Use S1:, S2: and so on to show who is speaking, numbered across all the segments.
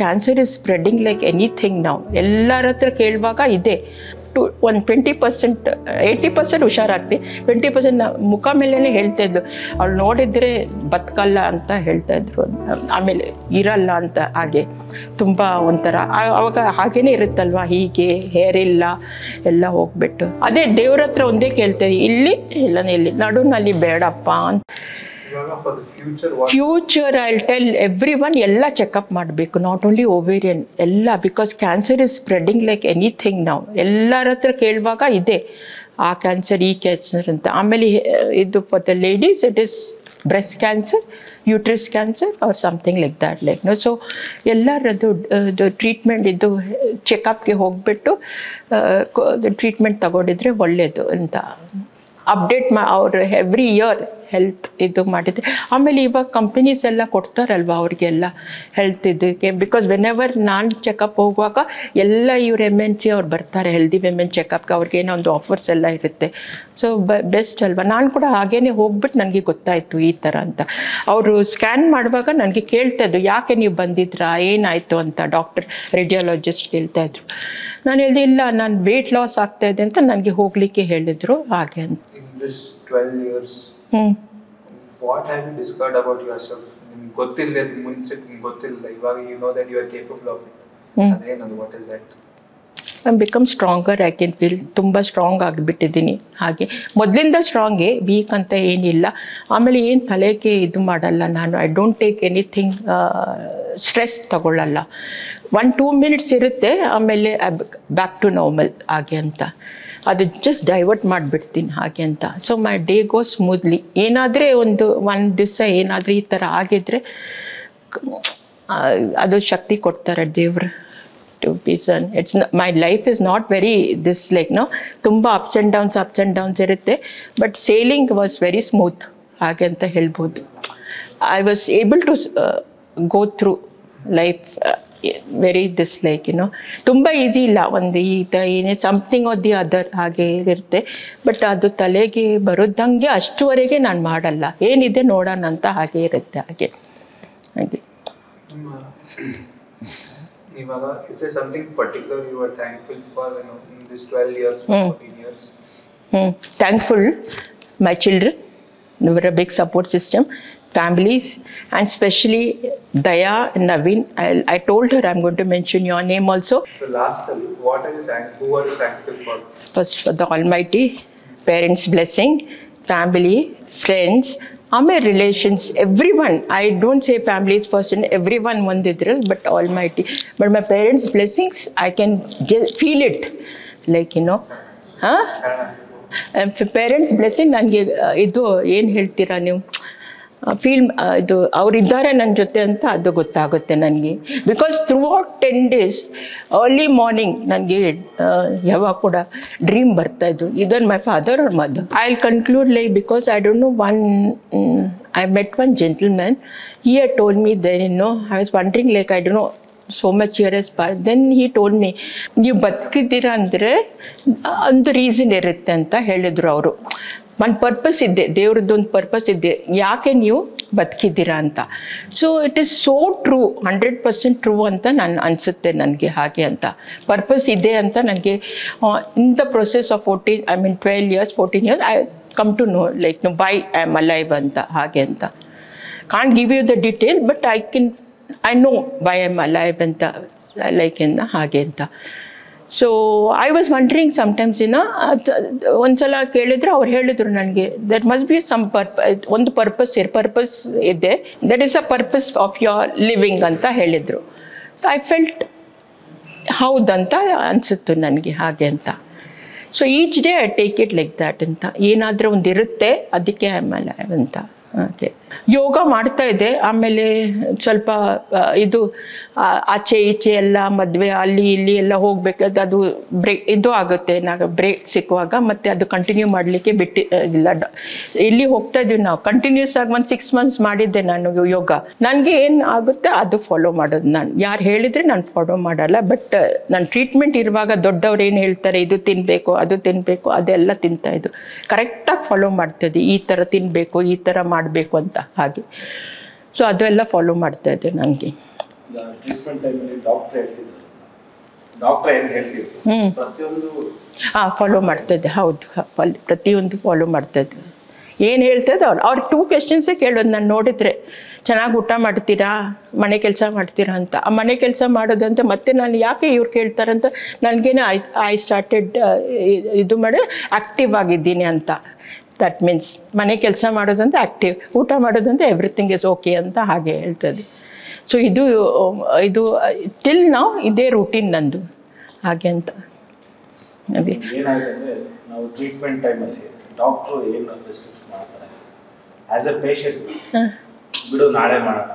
S1: Cancer is spreading like anything ನಾವು ಎಲ್ಲರ ಹತ್ರ ಕೇಳುವಾಗ ಇದೆ ಒಂದು 20% 80% ಹುಷಾರಾಗ್ತಿ 20% ಮುಖ ಮೇಲೇ ಹೇಳ್ತಾ ಇದ್ದು ಅವಳು ನೋಡಿದರೆ ಬದುಕಲ್ಲ ಅಂತ ಹೇಳ್ತಾ ಇದ್ರು, ಆಮೇಲೆ ಇರಲ್ಲ ಅಂತ. ಹಾಗೆ ತುಂಬ ಒಂಥರ ಅವಾಗ ಹಾಗೇನೇ ಇರುತ್ತಲ್ವ, ಹೀಗೆ ಹೇರ್ ಇಲ್ಲ ಎಲ್ಲ ಹೋಗ್ಬಿಟ್ಟು. ಅದೇ ದೇವ್ರ ಹತ್ರ ಒಂದೇ ಕೇಳ್ತಾ ಇಲ್ಲಿ ಇಲ್ಲನೇ ಇಲ್ಲಿ ನಡುನಲ್ಲಿ ಬೇಡಪ್ಪ ಅಂತ. Future I tell every one ಎಲ್ಲ ಚೆಕಪ್ ಮಾಡಬೇಕು, ನಾಟ್ ಓನ್ಲಿ ಓವೇರಿಯನ್ ಎಲ್ಲ, because cancer is spreading like anything ನಾವು ಎಲ್ಲರ ಹತ್ರ ಕೇಳುವಾಗ ಇದೆ ಆ ಕ್ಯಾನ್ಸರ್ ಈ ಕ್ಯಾನ್ಸರ್ ಅಂತ. ಆಮೇಲೆ ಇದು for the ladies it is breast cancer, uterus cancer or something like that like no. So ಎಲ್ಲರದ್ದು ಟ್ರೀಟ್ಮೆಂಟ್ ಇದು ಚೆಕಪ್ಗೆ ಹೋಗ್ಬಿಟ್ಟು ಟ್ರೀಟ್ಮೆಂಟ್ ತಗೊಂಡಿದ್ರೆ ಒಳ್ಳೆಯದು ಅಂತ ಅಪ್ಡೇಟ್ ಅವ್ರು ಎವ್ರಿ ಇಯರ್ ಹೆಲ್ತ್ ಇದು ಮಾಡಿದರೆ. ಆಮೇಲೆ ಇವಾಗ ಕಂಪನೀಸ್ ಎಲ್ಲ ಕೊಡ್ತಾರಲ್ವ ಅವ್ರಿಗೆಲ್ಲ ಹೆಲ್ತ್ ಇದಕ್ಕೆ, ಬಿಕಾಸ್ ವೆನೆವರ್ ನಾನು ಚೆಕಪ್ ಹೋಗುವಾಗ ಎಲ್ಲ ಇವ್ರು MNC ಅವ್ರು ಬರ್ತಾರೆ ಹೆಲ್ದಿ ವಿಮೆನ್ ಚೆಕಪ್ಗೆ, ಅವ್ರಿಗೇನೋ ಒಂದು ಆಫರ್ಸ್ ಎಲ್ಲ ಇರುತ್ತೆ. ಸೊ ಬೆಸ್ಟ್ ಅಲ್ವಾ. ನಾನು ಕೂಡ ಹಾಗೇ ಹೋಗ್ಬಿಟ್ಟು ನನಗೆ ಗೊತ್ತಾಯಿತು ಈ ಥರ ಅಂತ. ಅವರು ಸ್ಕ್ಯಾನ್ ಮಾಡುವಾಗ ನನಗೆ ಕೇಳ್ತಾಯಿದ್ರು ಯಾಕೆ ನೀವು ಬಂದಿದ್ರಾ ಏನಾಯಿತು ಅಂತ, ಡಾಕ್ಟರ್ ರೇಡಿಯಾಲಜಿಸ್ಟ್ ಕೇಳ್ತಾಯಿದ್ರು. ನಾನು ಹೇಳಿದೆ ಇಲ್ಲ ನಾನು ವೆಯ್ಟ್ ಲಾಸ್ ಆಗ್ತಾಯಿದೆ ಅಂತ ನನಗೆ ಹೋಗಲಿಕ್ಕೆ ಹೇಳಿದರು ಹಾಗೆ ಅಂತ.
S2: This 12 years, what have you discovered about yourself? ನಿಮ್ಗೆ ಗೊತ್ತಿಲ್ಲ ಮುಂಚೆ, ನಿಮ್ಗೆ ಗೊತ್ತಿಲ್ಲ, ಇವಾಗ you know that you are capable of it. ಅದೇನದು, what is that?
S1: I become stronger, I can feel ತುಂಬ ಸ್ಟ್ರಾಂಗ್ ಆಗಿಬಿಟ್ಟಿದ್ದೀನಿ. ಹಾಗೆ ಮೊದಲಿಂದ ಸ್ಟ್ರಾಂಗೇ, ವೀಕ್ ಅಂತ ಏನಿಲ್ಲ. ಆಮೇಲೆ ಏನು ತಲೆಗೆ ಇದು ಮಾಡಲ್ಲ ನಾನು, I don't take anything stress ತಗೊಳ್ಳಲ್ಲ. 1-2 ಮಿನಿಟ್ಸ್ ಇರುತ್ತೆ, ಆಮೇಲೆ ಬ್ಯಾಕ್ ಟು ನಾರ್ಮಲ್ ಹಾಗೆ ಅಂತ. ಅದು ಜಸ್ಟ್ ಡೈವರ್ಟ್ ಮಾಡಿಬಿಡ್ತೀನಿ ಹಾಗೆ ಅಂತ. So my day go smoothly. ಏನಾದರೆ ಒಂದು ದಿವಸ ಏನಾದರೂ ಈ ಥರ ಆಗಿದ್ರೆ ಅದು ಶಕ್ತಿ ಕೊಡ್ತಾರೆ ದೇವ್ರು ಟು ಬೀಸನ್. It's my life is not very this like no, ತುಂಬ ಅಪ್ಸ್ ಆ್ಯಂಡ್ ಡೌನ್ಸ್ ಇರುತ್ತೆ. But sailing was very smooth ಹಾಗೆ ಅಂತ ಹೇಳ್ಬೋದು. I was able to go through life very this like you know, ತುಂಬ ಈಸಿ ಇಲ್ಲ. ಒಂದು ಏನೇ ಸಮಥಿಂಗ್ ಆರ್ ದಿ ಅದರ್ ಹಾಗೆ ಇರುತ್ತೆ. ಬಟ್ ಅದು ತಲೆಗೆ ಬರೋದಂಗೆ ಅಷ್ಟುವರೆಗೆ ನಾನು ಮಾಡಲ್ಲ, ಏನಿದೆ ನೋಡೋಣ ಅಂತ ಹಾಗೆ ಇರುತ್ತೆ ಹಾಗೆ ಹಾಗೆ.
S2: ಇವಾಗ is there something particular you are thankful for in this 12 years, 14 years?
S1: Thankful my children, they were a big support system, families, and especially Daya and Naveen. I told her I'm going to mention your name also.
S2: So lastly, what are you thankful? Who are you thankful for?
S1: First for the Almighty, parents' blessing, family, friends, my relations, everyone. I don't say families first, and everyone one didril, but Almighty. But my parents' blessings, I can just feel it, like you know, parents blessing ನನಗೆ ಇದು ಏನು ಹೇಳ್ತೀರಾ ನೀವು, feel ಇದು ಅವರಿದ್ದಾರೆ ನನ್ನ ಜೊತೆ ಅಂತ ಅದು ಗೊತ್ತಾಗುತ್ತೆ ನನಗೆ. Because throughout 10 days early morning ನನಗೆ ಯಾವಾಗ ಕೂಡ ಡ್ರೀಮ್ ಬರ್ತಾಯಿದ್ದು, either my father or mother. I will conclude like because I don't know I met one gentleman. He had told me then, you know, I was wondering like I don't know so much here as part. Then he told me, ನೀವು ಬದುಕಿದ್ದೀರಾ ಅಂದರೆ ಒಂದು reason ಇರುತ್ತೆ ಅಂತ ಹೇಳಿದ್ರು ಅವರು. ಒಂದು purpose ಇದೆ, ದೇವ್ರದ್ದೊಂದು purpose ಇದೆ ಯಾಕೆ ನೀವು ಬದುಕಿದ್ದೀರಾ ಅಂತ. So it is so true, 100% true ಅಂತ ನಾನು ಅನಿಸುತ್ತೆ ನನಗೆ ಹಾಗೆ ಅಂತ. ಪರ್ಪಸ್ ಇದೆ ಅಂತ ನನಗೆ in the process of 12 years 14 years I come to know like no why I am alive anta hage anta. Can't give you the detail but I know why I am alive anta like in hage anta. So I was wondering sometimes you know ondsala kelidre avaru helidru nange there must be some purpose ide, that is a purpose of your living anta helidru. So I felt haudanta ansuttu nange hage anta. So each day I take it like that ಅಂತ. ಏನಾದರೂ ಒಂದು ಇರುತ್ತೆ ಅದಕ್ಕೆ ಆಮೇಲೆ ಅಂತ. Okay, ಯೋಗ ಮಾಡ್ತಾ ಇದ್ದೆ. ಆಮೇಲೆ ಸ್ವಲ್ಪ ಇದು ಆಚೆ ಈಚೆ ಎಲ್ಲ ಮದುವೆ ಅಲ್ಲಿ ಇಲ್ಲಿ ಎಲ್ಲ ಹೋಗ್ಬೇಕಾದ್ರೆ ಅದು ಬ್ರೇಕ್ ಇದು ಆಗುತ್ತೆ, ನಾವು ಬ್ರೇಕ್ ಸಿಕ್ಕುವಾಗ ಮತ್ತೆ ಅದು ಕಂಟಿನ್ಯೂ ಮಾಡಲಿಕ್ಕೆ ಇಲ್ಲ. ಇಲ್ಲಿ ಹೋಗ್ತಾ ಇದ್ವಿ ನಾವು ಕಂಟಿನ್ಯೂಸ್ ಆಗಿ 1 6 months ಮಾಡಿದ್ದೆ ನಾನು ಯೋಗ. ನನಗೆ ಏನು ಆಗುತ್ತೆ ಅದು ಫಾಲೋ ಮಾಡೋದು. ನಾನು ಯಾರು ಹೇಳಿದರೆ ನಾನು ಫಾಲೋ ಮಾಡಲ್ಲ. ಬಟ್ ನಾನು ಟ್ರೀಟ್ಮೆಂಟ್ ಇರುವಾಗ ದೊಡ್ಡವ್ರು ಏನು ಹೇಳ್ತಾರೆ ಇದು ತಿನ್ನಬೇಕು ಅದು ತಿನ್ನಬೇಕು ಅದೆಲ್ಲ ತಿಂತಾಯಿದ್ದು ಕರೆಕ್ಟಾಗಿ ಫಾಲೋ ಮಾಡ್ತಾಯಿದ್ದೆ. ಈ ಥರ ತಿನ್ನಬೇಕು ಈ ಥರ ಮಾಡಬೇಕು ಅಂತ ಹಾಗೆ. ಸೊ ಅದೆಲ್ಲ ಫಾಲೋ ಮಾಡ್ತಾಯಿದ್ದೆ ನನಗೆ.
S3: ಟ್ರೀಟ್ಮೆಂಟ್ ಟೈಮಲ್ಲಿ ಡಾಕ್ಟರ್ ಹೇಳ್ತಿದ್ರು, ಡಾಕ್ಟರ್ ಏನು ಹೇಳ್ತಿದ್ರು ಪ್ರತಿಯೊಂದು
S1: ಫಾಲೋ ಮಾಡ್ತಾಯಿದ್ದೆ. ಹೌದು, ಪ್ರತಿಯೊಂದು ಫಾಲೋ ಮಾಡ್ತಾಯಿದ್ದೆ. ಏನು ಹೇಳ್ತಾಯಿದ್ದೆ ಅವ್ರು 2 ಕ್ವೆಶನ್ಸೇ ಕೇಳೋದು ನಾನು ನೋಡಿದರೆ. ಚೆನ್ನಾಗಿ ಊಟ ಮಾಡ್ತೀರಾ, ಮನೆ ಕೆಲಸ ಮಾಡ್ತೀರಾ ಅಂತ. ಆ ಮನೆ ಕೆಲಸ ಮಾಡೋದಂತ ಮತ್ತೆ ನಾನು ಯಾಕೆ ಇವ್ರು ಕೇಳ್ತಾರಂತ ನನಗೇನೆ ಐ ಸ್ಟಾರ್ಟೆಡ್ ಇದು ಮಾಡಿ ಆ್ಯಕ್ಟಿವ್ ಆಗಿದ್ದೀನಿ ಅಂತ. ದಟ್ ಮೀನ್ಸ್ ಮನೆ ಕೆಲಸ ಮಾಡೋದಂತ ಆ್ಯಕ್ಟಿವ್, ಊಟ ಮಾಡೋದಂತ ಎವ್ರಿಥಿಂಗ್ ಇಸ್ ಓಕೆ ಅಂತ ಹಾಗೆ ಹೇಳ್ತದೆ. ಸೊ ಇದು ಟಿಲ್ ನಾವು ಇದೇ ರೂಟೀನ್ ನಂದು ಹಾಗೆ ಅಂತ. ಅದೇ
S3: ಏನಾಗಿದೆ ಅಂದರೆ ನಾವು ಟ್ರೀಟ್ಮೆಂಟ್ ಟೈಮಲ್ಲಿ ಡಾಕ್ಟ್ರು ಏನು ರೆಸ್ಟ್ರಿಕ್ಟ್ ಮಾಡ್ತಾರೆ ಆ್ಯಸ್ ಎ ಪೇಷಂಟ್, ಬಿಡು ನಾಳೆ ಮಾಡೋಣ,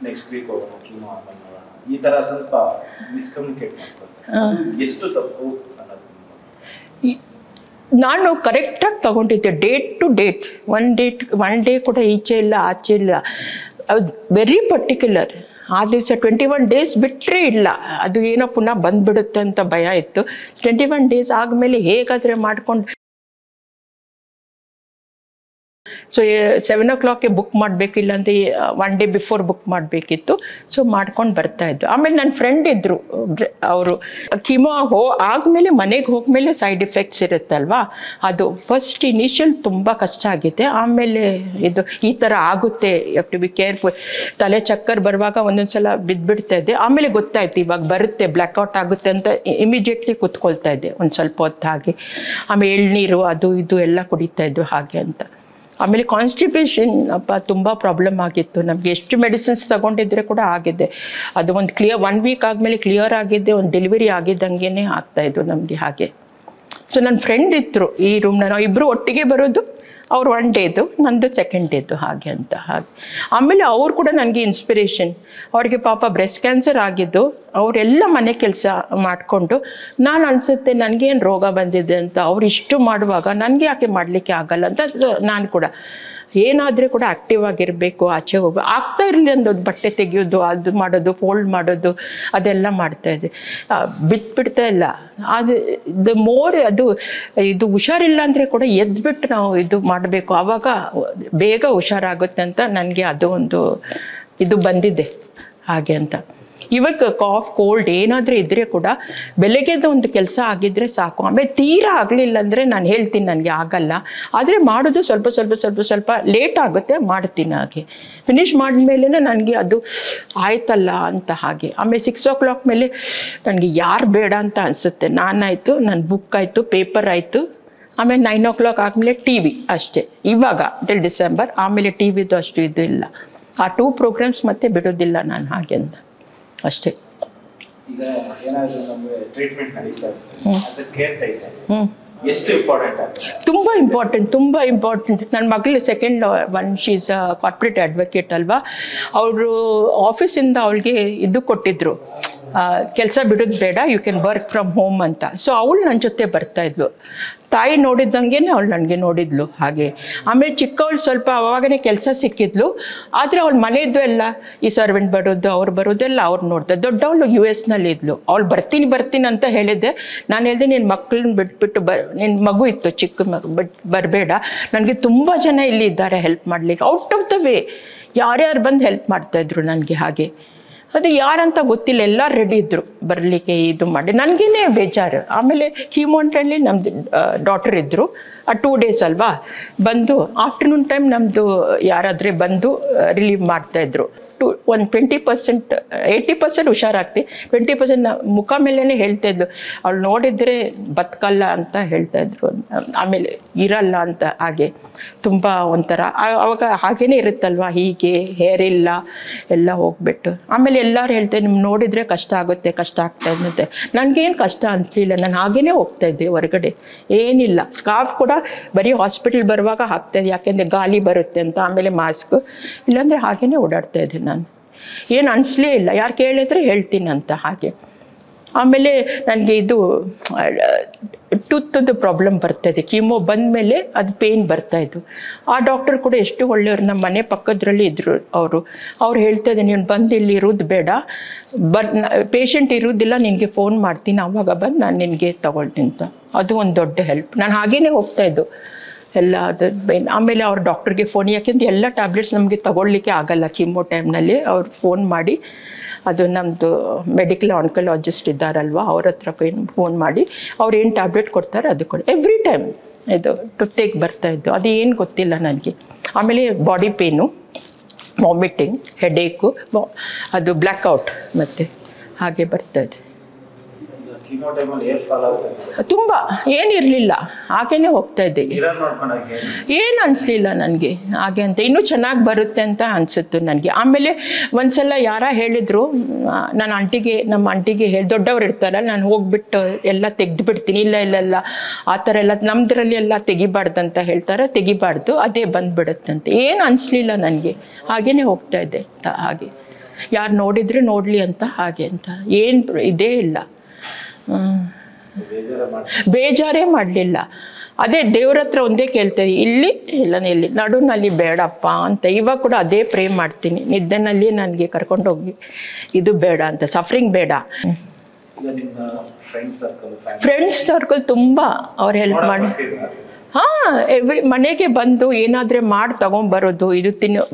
S3: ನೆಕ್ಸ್ಟ್ ವೀಕ್ ಹೋಗೋಣ, ಕೀಮೋ ಆಮೇಲೆ ನೋಡೋಣ, ಈ ಥರ ಸ್ವಲ್ಪ ಮಿಸ್ಕಮ್ಯುನಿಕೇಟ್ ಮಾಡ್ತಾರೆ. ಎಷ್ಟು ತಪ್ಪು ಅನ್ನೋದು
S1: ನಾನು ಕರೆಕ್ಟಾಗಿ ತೊಗೊಂಡಿದ್ದೆ, date to date. One day ಕೂಡ ಈಚೆ ಇಲ್ಲ ಆಚೆ ಇಲ್ಲ. ಅದು ವೆರಿ ಪರ್ಟಿಕ್ಯುಲರ್. ಆ ದಿವಸ 21 ಡೇಸ್ ಬಿಟ್ಟರೆ ಇಲ್ಲ, ಅದು ಏನೋ ಪುನಃ ಬಂದುಬಿಡುತ್ತೆ ಅಂತ ಭಯ ಇತ್ತು. 21 ಡೇಸ್ ಆದಮೇಲೆ ಹೇಗಾದರೆ ಮಾಡ್ಕೊಂಡು ಸೊ 7 o'clock ಬುಕ್ ಮಾಡಬೇಕಿಲ್ಲ ಅಂತ 1 day ಬಿಫೋರ್ ಬುಕ್ ಮಾಡಬೇಕಿತ್ತು. ಸೊ ಮಾಡ್ಕೊಂಡು ಬರ್ತಾಯಿದ್ದು. ಆಮೇಲೆ ನನ್ನ ಫ್ರೆಂಡ್ ಇದ್ದರು, ಅವರು ಕೀಮೋ ಆದಮೇಲೆ ಮನೆಗೆ ಹೋಗ್ಮೇಲೆ ಸೈಡ್ ಎಫೆಕ್ಟ್ಸ್ ಇರುತ್ತಲ್ವಾ, ಅದು ಫಸ್ಟ್ ಇನಿಷಿಯಲ್ ತುಂಬ ಕಷ್ಟ ಆಗಿದೆ. ಆಮೇಲೆ ಇದು ಈ ಥರ ಆಗುತ್ತೆ, you have to be careful. ತಲೆ ಚಕ್ಕರ್ ಬರುವಾಗ ಒಂದೊಂದು ಸಲ ಬಿದ್ದುಬಿಡ್ತಾ ಇದ್ದೆ. ಆಮೇಲೆ ಗೊತ್ತಾಯ್ತು ಇವಾಗ ಬರುತ್ತೆ, ಬ್ಲ್ಯಾಕ್ಔಟ್ ಆಗುತ್ತೆ ಅಂತ ಇಮಿಡಿಯೇಟ್ಲಿ ಕೂತ್ಕೊಳ್ತಾ ಇದ್ದೆ ಒಂದು ಸ್ವಲ್ಪ ಹೊತ್ತು ಹಾಗೆ. ಆಮೇಲೆ ಎಳ್ನೀರು ಅದು ಇದು ಎಲ್ಲ ಕುಡಿತಾ ಇದ್ದು ಹಾಗೆ ಅಂತ. ಆಮೇಲೆ ಕಾನ್ಸ್ಟಿಪೇಷನ್ ತುಂಬ ಪ್ರಾಬ್ಲಮ್ ಆಗಿತ್ತು ನಮಗೆ. ಎಷ್ಟು ಮೆಡಿಸಿನ್ಸ್ ತೊಗೊಂಡಿದ್ರೆ ಕೂಡ ಆಗಿದೆ. ಅದು ಒಂದು 1 week ಆದಮೇಲೆ ಕ್ಲಿಯರ್ ಆಗಿದ್ದೆ, ಒಂದು ಡೆಲಿವರಿ ಆಗಿದ್ದಂಗೆ ಆಗ್ತಾಯಿದ್ದು ನಮಗೆ ಹಾಗೆ. ಸೊ ನನ್ನ ಫ್ರೆಂಡ್ ಇದ್ದರು ಈ ರೂಮ್ನ, ನಾವು ಇಬ್ಬರು ಒಟ್ಟಿಗೆ ಬರೋದು. ಅವ್ರು 1 ಡೇದು, ನಂದು 2nd ಡೇದು ಹಾಗೆ ಅಂತ ಹಾಗೆ. ಆಮೇಲೆ ಅವ್ರು ಕೂಡ ನನಗೆ ಇನ್ಸ್ಪಿರೇಷನ್. ಅವ್ರಿಗೆ ಪಾಪ ಬ್ರೆಸ್ಟ್ ಕ್ಯಾನ್ಸರ್ ಆಗಿದ್ದು, ಅವರೆಲ್ಲ ಮನೆ ಕೆಲಸ ಮಾಡಿಕೊಂಡು, ನಾನು ಅನಿಸುತ್ತೆ ನನಗೇನು ರೋಗ ಬಂದಿದೆ ಅಂತ. ಅವ್ರು ಇಷ್ಟು ಮಾಡುವಾಗ ನನಗೆ ಯಾಕೆ ಮಾಡಲಿಕ್ಕೆ ಆಗಲ್ಲ ಅಂತ ನಾನು ಕೂಡ ಏನಾದರೆ ಕೂಡ ಆ್ಯಕ್ಟಿವ್ ಆಗಿರಬೇಕು, ಆಚೆ ಹೋಗಿ ಆಗ್ತಾ ಇರಲಿ ಅಂದೋದು. ಬಟ್ಟೆ ತೆಗೆಯೋದು, ಅದು ಮಾಡೋದು, ಫೋಲ್ಡ್ ಮಾಡೋದು, ಅದೆಲ್ಲ ಮಾಡ್ತಾಯಿದ್ದೆ. ಬಿಟ್ಬಿಡ್ತಾ ಇಲ್ಲ. ಅದು ಮೋರ್ ಇದು ಹುಷಾರಿಲ್ಲ ಅಂದರೆ ಕೂಡ ಎದ್ಬಿಟ್ಟು ನಾವು ಇದು ಮಾಡಬೇಕು, ಆವಾಗ ಬೇಗ ಹುಷಾರಾಗುತ್ತೆ ಅಂತ ನನಗೆ ಅದು ಒಂದು ಇದು ಬಂದಿದೆ ಹಾಗೆ ಅಂತ. ಇವಾಗ ಕಾಫ್ ಕೋಲ್ಡ್ ಏನಾದರೂ ಇದ್ದರೆ ಕೂಡ ಬೆಳಗ್ಗೆದು ಒಂದು ಕೆಲಸ ಆಗಿದ್ದರೆ ಸಾಕು. ಆಮೇಲೆ ತೀರಾ ಆಗಲಿಲ್ಲ ಅಂದರೆ ನಾನು ಹೇಳ್ತೀನಿ ನನಗೆ ಆಗಲ್ಲ, ಆದರೆ ಮಾಡೋದು ಸ್ವಲ್ಪ ಲೇಟ್ ಆಗುತ್ತೆ, ಮಾಡ್ತೀನಿ ಹಾಗೆ. ಫಿನಿಷ್ ಮಾಡಿದ್ಮೇಲೆ ನನಗೆ ಅದು ಆಯ್ತಲ್ಲ ಅಂತ ಹಾಗೆ. ಆಮೇಲೆ 6 o'clock ಮೇಲೆ ನನಗೆ ಯಾರು ಬೇಡ ಅಂತ ಅನಿಸುತ್ತೆ. ನಾನಾಯಿತು, ನನ್ನ ಬುಕ್ ಆಯಿತು, ಪೇಪರ್ ಆಯಿತು. ಆಮೇಲೆ 9 o'clock ಆದಮೇಲೆ TV ಅಷ್ಟೇ. ಇವಾಗ ಟಿಲ್ ಡಿಸೆಂಬರ್. ಆಮೇಲೆ TVದು ಅಷ್ಟು ಇದು ಇಲ್ಲ. ಆ 2 ಪ್ರೋಗ್ರಾಮ್ಸ್ ಮತ್ತೆ ಬಿಡೋದಿಲ್ಲ ನಾನು ಹಾಗೆ ಅಂತ ಅಷ್ಟೇ.
S3: ಈಗ ಏನಾದರೂ ನಮಗೆ ಟ್ರೀಟ್ಮೆಂಟ್ ನಡೀತಾ ಇದೆ, ಆಸ್ ಎ ಕೇರ್ ಟೇಕರ್ ಎಷ್ಟು ಇಂಪಾರ್ಟೆಂಟ್ ಆಗುತ್ತೆ?
S1: ತುಂಬ ಇಂಪಾರ್ಟೆಂಟ್. ನನ್ನ ಮಗಳು 2nd one, she is a corporate advocate ಅಲ್ವಾ. ಅವರು ಆಫೀಸಿಂದ ಅವಳಿಗೆ ಇದು ಕೊಟ್ಟಿದ್ರು, ಕೆಲಸ ಬಿಡೋದು ಬೇಡ, you can work from home ಅಂತ. ಸೊ ಅವಳು ನನ್ನ ಜೊತೆ ಬರ್ತಾಯಿದ್ಲು. ತಾಯಿ ನೋಡಿದ್ದಂಗೆ ಅವಳು ನನಗೆ ನೋಡಿದ್ಲು ಹಾಗೆ. ಆಮೇಲೆ ಚಿಕ್ಕವಳು ಸ್ವಲ್ಪ ಅವಾಗನೇ ಕೆಲಸ ಸಿಕ್ಕಿದ್ಲು, ಆದರೆ ಅವಳು ಮನೆಯದ್ದು ಎಲ್ಲ ಈ ಸರ್ವೆಂಟ್ ಬರೋದು, ಅವ್ರು ಬರೋದೆಲ್ಲ ಅವ್ರು ನೋಡ್ದೆ. ದೊಡ್ಡವಳು US ನಲ್ಲಿ ಇದ್ಲು. ಅವಳು ಬರ್ತೀನಿ ಅಂತ ಹೇಳಿದ್ದೆ. ನಾನು ಹೇಳಿದೆ, ನಿನ್ನ ಮಕ್ಕಳನ್ನ ಬಿಟ್ಬಿಟ್ಟು ನಿನ್ನ ಮಗು ಇತ್ತು, ಚಿಕ್ಕ ಮಗು, ಬರಬೇಡ, ನನಗೆ ತುಂಬ ಜನ ಇಲ್ಲಿ ಇದ್ದಾರೆ ಹೆಲ್ಪ್ ಮಾಡಲಿಕ್ಕೆ. ಔಟ್ ಆಫ್ ದ ವೇ ಯಾರ್ಯಾರು ಬಂದು ಹೆಲ್ಪ್ ಮಾಡ್ತಾಯಿದ್ರು ನನಗೆ ಹಾಗೆ. ಅದು ಯಾರಂತ ಗೊತ್ತಿಲ್ಲ, ಎಲ್ಲ ರೆಡಿ ಇದ್ದರು ಬರಲಿಕ್ಕೆ ಇದು ಮಾಡಿ. ನನಗೇನೆ ಬೇಜಾರು. ಆಮೇಲೆ ಕೀಮೋಂಟಲ್ಲಿ ನಮ್ಮದು ಡಾಟರ್ ಇದ್ದರು. ಆ 2 days ಅಲ್ವಾ, ಬಂದು ಆಫ್ಟರ್ನೂನ್ ಟೈಮ್ ನಮ್ಮದು ಯಾರಾದರೆ ಬಂದು ರಿಲೀವ್ ಮಾಡ್ತಾಯಿದ್ರು. ಒಂದು 20%, 80% ಹುಷಾರಾಗ್ತಿ, 20% ಮುಖ ಮೇಲೇ ಹೇಳ್ತಾಯಿದ್ಲು, ಅವಳು ನೋಡಿದರೆ ಬದುಕಲ್ಲ ಅಂತ ಹೇಳ್ತಾಯಿದ್ರು. ಆಮೇಲೆ ಇರಲ್ಲ ಅಂತ ಹಾಗೆ. ತುಂಬ ಒಂಥರ ಅವಾಗ ಹಾಗೇ ಇರುತ್ತಲ್ವ, ಹೀಗೆ ಹೇರ್ ಇಲ್ಲ ಎಲ್ಲ ಹೋಗ್ಬಿಟ್ಟು. ಆಮೇಲೆ ಎಲ್ಲರೂ ಹೇಳ್ತಾರೆ, ನಿಮ್ಗೆ ನೋಡಿದರೆ ಕಷ್ಟ ಆಗುತ್ತೆ, ಕಷ್ಟ ಆಗ್ತಾ ಇದ್ದಂತೆ. ನನಗೇನು ಕಷ್ಟ ಅನಿಸ್ಲಿಲ್ಲ, ನಾನು ಹಾಗೇ ಹೋಗ್ತಾಯಿದ್ದೆ ಹೊರಗಡೆ, ಏನಿಲ್ಲ. ಸ್ಕಾರ್ಫ್ ಕೂಡ ಬರೀ ಹಾಸ್ಪಿಟಲ್ ಬರುವಾಗ ಹಾಕ್ತಾಯಿದ್ದೆ, ಯಾಕೆಂದರೆ ಗಾಳಿ ಬರುತ್ತೆ ಅಂತ. ಆಮೇಲೆ ಮಾಸ್ಕ್, ಇಲ್ಲಾಂದರೆ ಹಾಗೇ ಓಡಾಡ್ತಾಯಿದ್ದೆ ನಾನು. ಏನು ಅನಿಸ್ಲೇ ಇಲ್ಲ, ಯಾರು ಕೇಳಿದರೆ ಹೇಳ್ತೀನಿ ಅಂತ ಹಾಗೆ. ಆಮೇಲೆ ನನಗೆ ಇದು ಟೂತದ್ದು ಪ್ರಾಬ್ಲಮ್ ಬರ್ತಾಯಿದೆ. ಕೀಮೋ ಬಂದಮೇಲೆ ಅದು ಪೇಯ್ನ್ ಬರ್ತಾಯಿತ್ತು. ಆ ಡಾಕ್ಟರ್ ಕೂಡ ಎಷ್ಟು ಒಳ್ಳೆಯವರು, ನಮ್ಮ ಮನೆ ಪಕ್ಕದ್ರಲ್ಲಿ ಇದ್ದರು ಅವ್ರು ಹೇಳ್ತಾಯಿದ್ದೆ, ನೀನು ಬಂದು ಇಲ್ಲಿ ಇರೋದು ಬೇಡ, ಪೇಷಂಟ್ ಇರೋದಿಲ್ಲ, ನಿನಗೆ ಫೋನ್ ಮಾಡ್ತೀನಿ, ಆವಾಗ ಬಂದು ನಾನು ನಿನಗೆ ತಗೊಳ್ತೀನಿ ಅಂತ. ಅದು ಒಂದು ದೊಡ್ಡ ಹೆಲ್ಪ್. ನಾನು ಹಾಗೇ ಹೋಗ್ತಾಯಿದ್ದು ಎಲ್ಲ ಅದು. ಆಮೇಲೆ ಅವ್ರ ಡಾಕ್ಟರ್ಗೆ ಫೋನ್, ಯಾಕೆಂದ್ರೆ ಎಲ್ಲ ಟ್ಯಾಬ್ಲೆಟ್ಸ್ ನಮಗೆ ತಗೊಳ್ಳಿಕ್ಕೆ ಆಗಲ್ಲ ಕೀಮೋ ಟೈಮ್ನಲ್ಲಿ. ಅವ್ರು ಫೋನ್ ಮಾಡಿ ಅದು ನಮ್ಮದು ಮೆಡಿಕಲ್ ಆನ್ಕಲಾಜಿಸ್ಟ್ ಇದ್ದಾರಲ್ವ ಅವ್ರ ಹತ್ರ ಫೋನ್ ಮಾಡಿ ಅವ್ರು ಏನು ಟ್ಯಾಬ್ಲೆಟ್ ಕೊಡ್ತಾರೆ ಅದು ಕೊಡಿ. ಎವ್ರಿ ಟೈಮ್ ಇದು ಟುತ್ತೇಕ್ ಬರ್ತಾಯಿದ್ದು, ಅದು ಏನು ಗೊತ್ತಿಲ್ಲ ನನಗೆ. ಆಮೇಲೆ ಬಾಡಿ ಪೇನು, ವಾಮಿಟಿಂಗ್, ಹೆಡೇಕು, ಅದು ಬ್ಲ್ಯಾಕ್ಔಟ್ ಮತ್ತು ಹಾಗೆ ಬರ್ತಾಯಿದೆ. ತುಂಬ ಏನಿರಲಿಲ್ಲ, ಹಾಗೇನೆ ಹೋಗ್ತಾ ಇದ್ದೆ, ಏನು ಅನಿಸ್ಲಿಲ್ಲ ನನಗೆ ಹಾಗೆ ಅಂತ. ಇನ್ನೂ ಚೆನ್ನಾಗಿ ಬರುತ್ತೆ ಅಂತ ಅನಿಸುತ್ತು ನನಗೆ. ಆಮೇಲೆ ಒಂದ್ಸಲ ಯಾರ ಹೇಳಿದ್ರು, ನನ್ನ ನಮ್ಮ ಆಂಟಿಗೆ ಹೇಳಿ, ದೊಡ್ಡವ್ರು ಇರ್ತಾರಲ್ಲ, ನಾನು ಹೋಗ್ಬಿಟ್ಟು ಎಲ್ಲ ತೆಗೆದು ಬಿಡ್ತೀನಿ. ಇಲ್ಲ ಆ ಥರ ಎಲ್ಲ ನಮ್ಮದ್ರಲ್ಲಿ ಎಲ್ಲ ತೆಗಿಬಾರ್ದಂತ ಹೇಳ್ತಾರೆ, ತೆಗಿಬಾರ್ದು, ಅದೇ ಬಂದುಬಿಡುತ್ತಂತೆ. ಏನು ಅನಿಸ್ಲಿಲ್ಲ ನನಗೆ, ಹಾಗೇ ಹೋಗ್ತಾ ಇದ್ದೆ ಅಂತ. ಹಾಗೆ ಯಾರು ನೋಡಿದ್ರೆ ನೋಡಲಿ ಅಂತ, ಹಾಗೆ ಅಂತ ಏನು ಇದೇ ಇಲ್ಲ. ಬೇಜಾರೇ ಮಾಡಲಿಲ್ಲ. ಅದೇ ದೇವ್ರ ಹತ್ರ ಒಂದೇ ಕೇಳ್ತೇವೆ, ಇಲ್ಲಿ ಎಲ್ಲಿ ನಡುನಲ್ಲಿ ಬೇಡಪ್ಪ ಅಂತ. ಇವಾಗ ಕೂಡ ಅದೇ ಪ್ರೇ ಮಾಡ್ತೀನಿ, ನಿದ್ದೆನಲ್ಲಿ ನನಗೆ ಕರ್ಕೊಂಡೋಗಿ ಇದು ಬೇಡ ಅಂತ, ಸಫರಿಂಗ್ ಬೇಡ. ಫ್ರೆಂಡ್ಸ್ ಸರ್ಕಲ್ ತುಂಬ ಅವ್ರು ಹೆಲ್ಪ್ ಮಾಡಿ, ಹಾಂ, ಮನೆಗೆ ಬಂದು ಏನಾದರೆ ಮಾಡಿ ತೊಗೊಂಬರೋದು. ಇದು